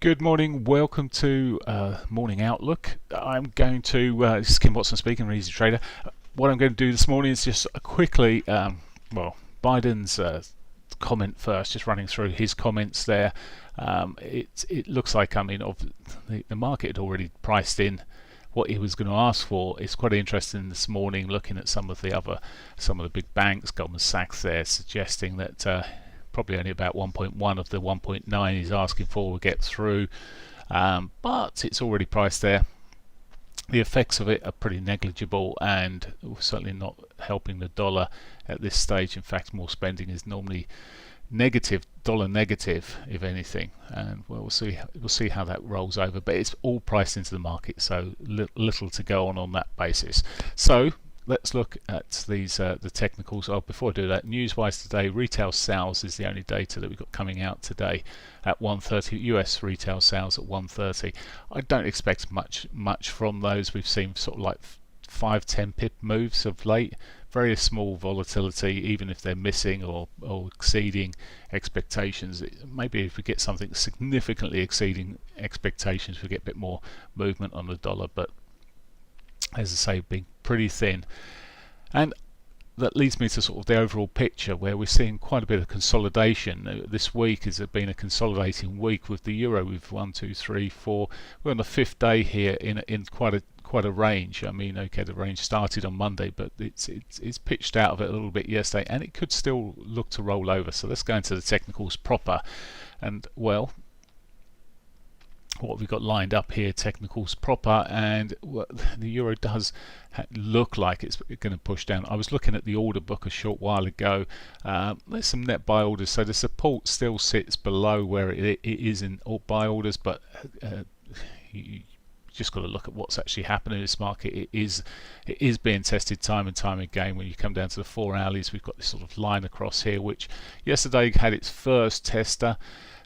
Good morning, welcome to Morning Outlook. I'm going to, this is Kim Watson speaking, I'm an Easy Trader. What I'm going to do this morning is just quickly, Biden's comment first, just running through his comments there. It looks like, the market had already priced in what he was going to ask for. It's quite interesting this morning looking at some of the big banks, Goldman Sachs there, suggesting that probably only about 1.1 of the 1.9 he's asking for will get through, but it's already priced there. The effects of it are pretty negligible and certainly not helping the dollar at this stage. In fact, more spending is normally negative, dollar negative, if anything, and we'll see how that rolls over. But it's all priced into the market, so little to go on that basis. So let's look at these the technicals. Before I do that, news-wise today, retail sales is the only data that we've got coming out today at 1:30. US retail sales at 1:30. I don't expect much from those. We've seen sort of like 5-10 pip moves of late. Very small volatility, even if they're missing or exceeding expectations. Maybe if we get something significantly exceeding expectations, we get a bit more movement on the dollar. But as I say, being pretty thin. And that leads me to sort of the overall picture, where we're seeing quite a bit of consolidation. This week has been a consolidating week with the euro. We've 1, 2, 3, 4. We're on the fifth day here in quite a range. I mean, okay, the range started on Monday, but it's pitched out of it a little bit yesterday, and it could still look to roll over. So let's go into the technicals proper. And well, what we've got lined up here, technicals proper, and the euro does look like it's going to push down. I was looking at the order book a short while ago. There's some net buy orders, so the support still sits below where it is in all buy orders, but you just got to look at what's actually happening in this market. It is being tested time and time again. When you come down to the 4 hourlies, we've got this sort of line across here, which yesterday had its first tester.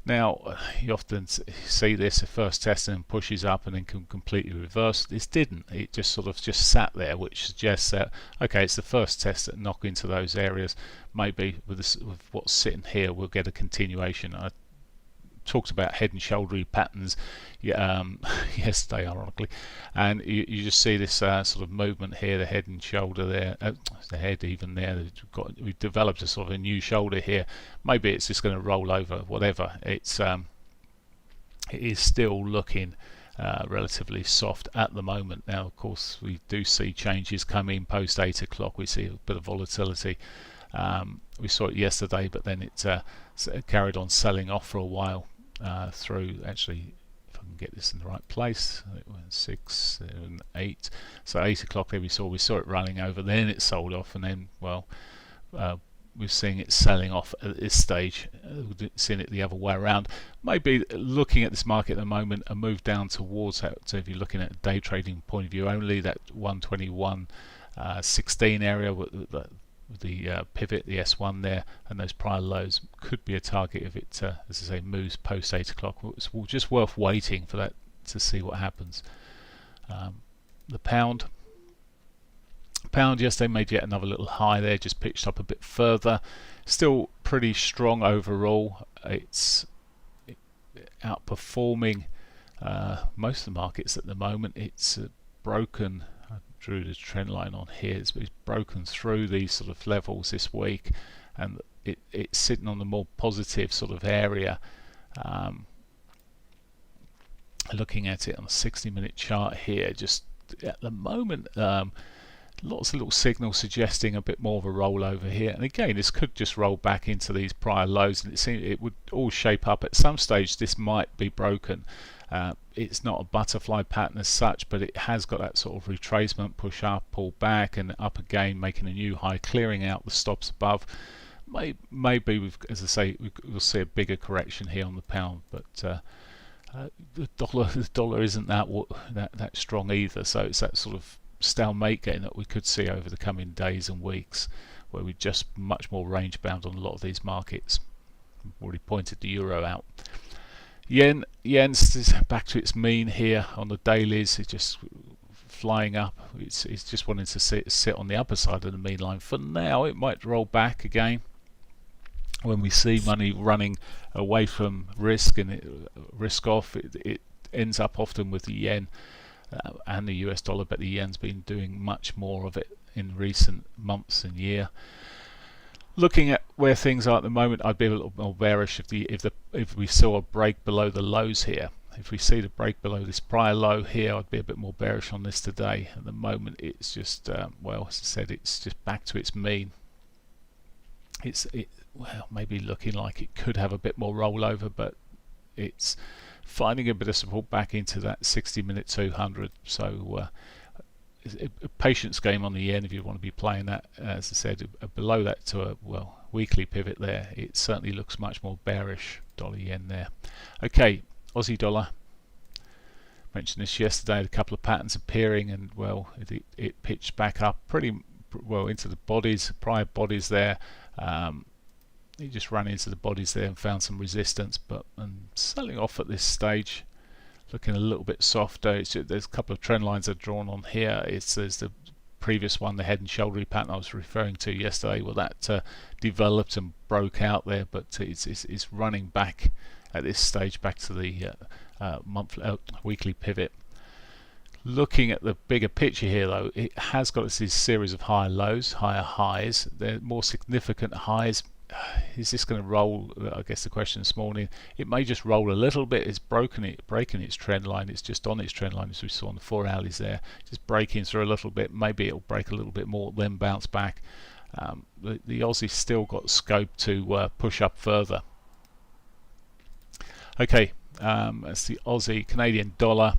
Now, you often see this, a first test and pushes up and then can completely reverse. This didn't. It just sort of sat there, which suggests that, okay, it's the first test that knock into those areas. Maybe with what's sitting here, we'll get a continuation. I talked about head and shouldery patterns yesterday, ironically, and you just see this sort of movement here, the head and shoulder there, the head even there. We've developed a sort of a new shoulder here. Maybe it's just going to roll over, whatever. It is still looking relatively soft at the moment. Now, of course, we do see changes coming post 8 o'clock. We see a bit of volatility. We saw it yesterday, but then it carried on selling off for a while through, actually, if I can get this in the right place, it went 6, 7, 8. So 8 o'clock there we saw it running over, then it sold off, and then, well, we're seeing it selling off at this stage. We've seen it the other way around. Maybe looking at this market at the moment, a move down towards that. So if you're looking at a day trading point of view only, that 121.16 area with the pivot, the S1 there, and those prior lows could be a target if it, as I say, moves post 8 o'clock. It's just worth waiting for that to see what happens. The pound yesterday made yet another little high there, just pitched up a bit further. Still pretty strong overall. It's outperforming most of the markets at the moment. It's broken. I drew the trend line on here. It's broken through these sort of levels this week, and it's sitting on the more positive sort of area. Looking at it on a 60-minute chart here, just at the moment, lots of little signals suggesting a bit more of a rollover here. And again, this could just roll back into these prior lows, and it would all shape up. At some stage, this might be broken. It's not a butterfly pattern as such, but it has got that sort of retracement, push up, pull back, and up again, making a new high, clearing out the stops above. Maybe, as I say, we'll see a bigger correction here on the pound, but the dollar isn't that strong either. So it's that sort of stalemate game that we could see over the coming days and weeks, where we're just much more range bound on a lot of these markets. I've already pointed the euro out. Yen's back to its mean here on the dailies. It's just flying up. It's just wanting to sit on the upper side of the mean line for now. It might roll back again. when we see money running away from risk and risk off, it ends up often with the yen and the US dollar, but the yen's been doing much more of it in recent months and year. Looking at where things are at the moment, I'd be a little more bearish if we saw a break below the lows here. If we see the break below this prior low here, I'd be a bit more bearish on this today. At the moment, it's just well, as I said, it's just back to its mean. Well, maybe looking like it could have a bit more rollover, but it's finding a bit of support back into that 60-minute 200. So a patience game on the yen if you want to be playing that. As I said, below that to a weekly pivot there, it certainly looks much more bearish dollar yen there. Okay, Aussie dollar. Mentioned this yesterday, a couple of patterns appearing, and well, it pitched back up pretty well into the bodies, prior bodies there. He just ran into the bodies there and found some resistance, but selling off at this stage, looking a little bit softer. There's a couple of trend lines are drawn on here. There's the previous one, the head and shoulder pattern I was referring to yesterday. Well, that developed and broke out there, but it's running back at this stage back to the weekly pivot. Looking at the bigger picture here, though, it has got this series of higher lows, higher highs. They're more significant highs. Is this going to roll? I guess the question this morning, it may just roll a little bit. It's breaking its trend line. It's just on its trend line, as we saw on the 4 hourlies there, just breaking through a little bit. Maybe it'll break a little bit more, then bounce back. The Aussie's still got scope to push up further. Okay, that's the Aussie. Canadian dollar.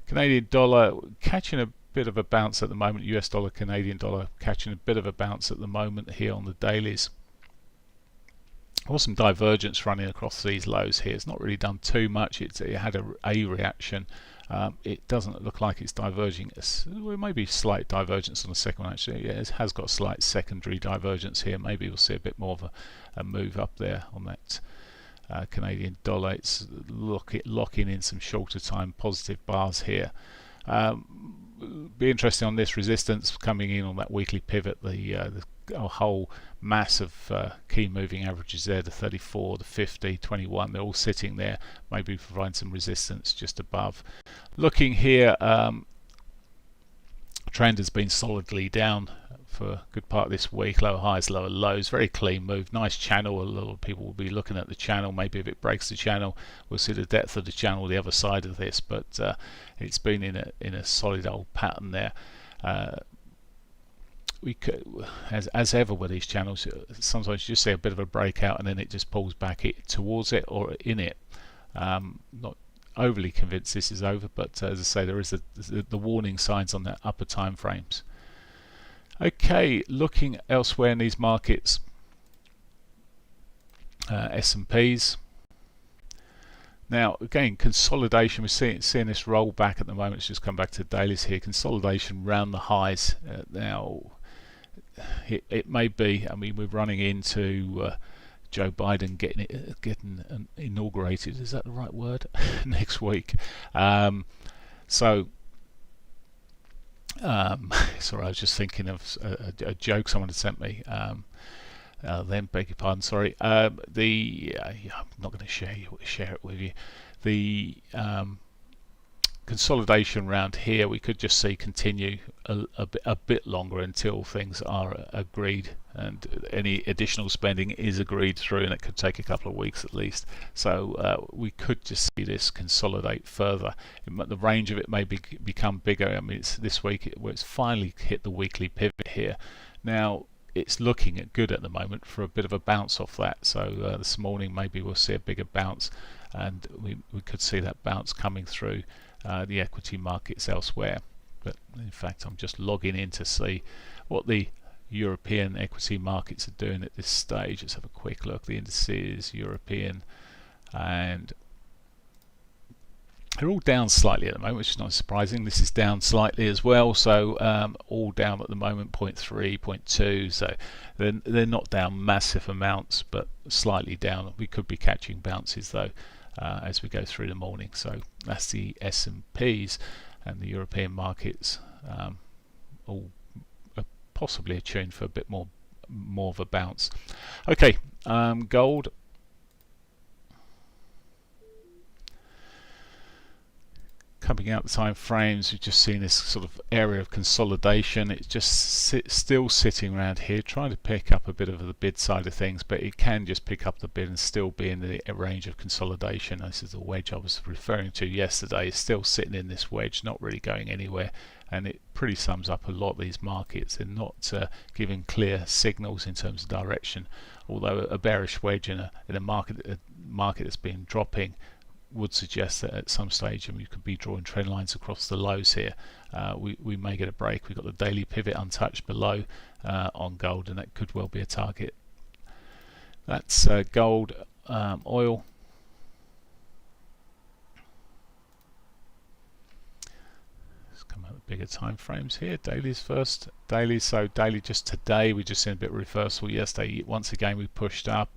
Canadian dollar catching a bit of a bounce at the moment. US dollar, Canadian dollar catching a bit of a bounce at the moment here on the dailies. Awesome divergence running across these lows here. It's not really done too much. It had a reaction. It doesn't look like it's diverging. Well, maybe slight divergence on the second one actually. Yeah, it has got a slight secondary divergence here. Maybe we'll see a bit more of a move up there on that Canadian dollar. It's locking in some shorter time positive bars here. Be interesting on this resistance coming in on that weekly pivot. The whole mass of key moving averages there, the 34, the 50, 21, they're all sitting there, maybe providing some resistance just above. Looking here, trend has been solidly down for a good part of this week. Lower highs, lower lows, very clean move, nice channel. A lot of people will be looking at the channel. Maybe if it breaks the channel, we'll see the depth of the channel the other side of this, but it's been in a solid old pattern there. We could, as ever with these channels, sometimes you just see a bit of a breakout and then it just pulls back towards it or in it. Not overly convinced this is over, but as I say, there is the warning signs on the upper time frames. Okay, looking elsewhere in these markets, S&Ps. Now again, consolidation. We're seeing this roll back at the moment. It's just come back to dailies here. Consolidation round the highs. Now it may be. I mean, we're running into Joe Biden getting inaugurated. Is that the right word? Next week. Sorry, I was just thinking of a joke someone had sent me. Then beg your pardon. Sorry. I'm not going to share it with you. The consolidation round here, we could just see continue a bit longer until things are agreed and any additional spending is agreed through, and it could take a couple of weeks at least. So we could just see this consolidate further. The range of it may become bigger. I mean, it's this week where it's finally hit the weekly pivot here. Now it's looking good at the moment for a bit of a bounce off that. So this morning maybe we'll see a bigger bounce, and we could see that bounce coming through the equity markets elsewhere. But in fact, I'm just logging in to see what the European equity markets are doing at this stage. Let's have a quick look. The indices, European, and they're all down slightly at the moment, which is not surprising. This is down slightly as well, so all down at the moment, 0.3, 0.2. So they're not down massive amounts, but slightly down. We could be catching bounces though as we go through the morning. So that's the S&Ps, and the European markets all possibly attuned for a bit more more of a bounce. Okay, gold. Coming out the time frames, we've just seen this sort of area of consolidation. It's just still sitting around here, trying to pick up a bit of the bid side of things, but it can just pick up the bid and still be in the range of consolidation. This is the wedge I was referring to yesterday. It's still sitting in this wedge, not really going anywhere, and it pretty sums up a lot of these markets. They're not giving clear signals in terms of direction, although a bearish wedge in a market that's been dropping would suggest that at some stage, and we could be drawing trend lines across the lows here, we may get a break. We've got the daily pivot untouched below on gold, and that could well be a target. That's gold. Oil. Let's come out with bigger time frames here. Dailies first. Daily. So daily just today, we just seen a bit of reversal yesterday. Once again, we pushed up.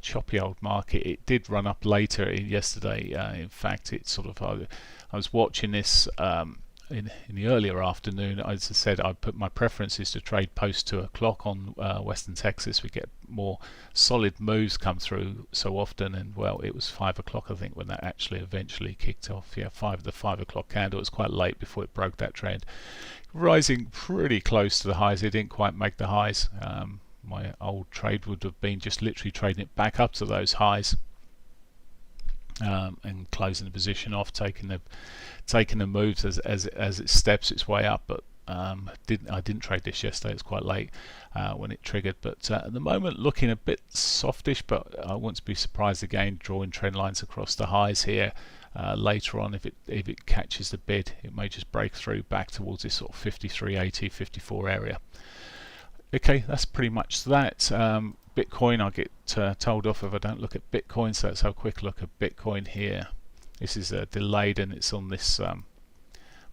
Choppy old market. It did run up later yesterday. In fact, it sort of I was watching this in the earlier afternoon. As I said, I put my preferences to trade post 2 o'clock on Western Texas. We get more solid moves come through so often, and well, it was 5 o'clock I think when that actually eventually kicked off. Yeah, the 5 o'clock candle. It was quite late before it broke that trend, rising pretty close to the highs. It didn't quite make the highs. My old trade would have been just literally trading it back up to those highs and closing the position off, taking the moves as it steps its way up. But I didn't trade this yesterday. It's quite late when it triggered. But at the moment, looking a bit softish. But I wouldn't be surprised again drawing trend lines across the highs here. Later on, if it catches the bid, it may just break through back towards this sort of 53.80, 54 area. Okay, that's pretty much that. Bitcoin, I get told off if I don't look at Bitcoin, so let's have a quick look at Bitcoin here. This is delayed and it's on this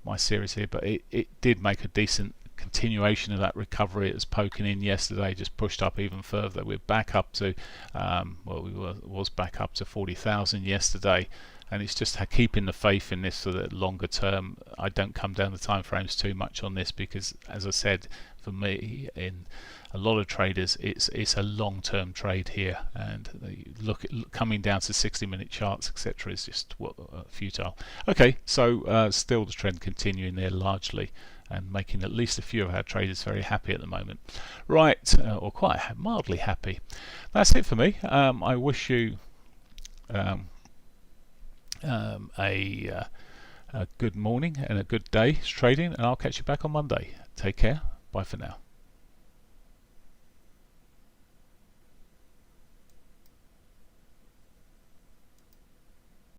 my series here, but it did make a decent continuation of that recovery. It was poking in yesterday, just pushed up even further. We're back up to was back up to 40,000 yesterday, and it's just keeping the faith in this for the longer term. I don't come down the time frames too much on this because, as I said, for me, in a lot of traders, it's a long-term trade here, and coming down to 60-minute charts, etc., is just futile. Okay, so still the trend continuing there largely, and making at least a few of our traders very happy at the moment. Right, or quite mildly happy. That's it for me. I wish you a good morning and a good day trading, and I'll catch you back on Monday. Take care. Bye for now.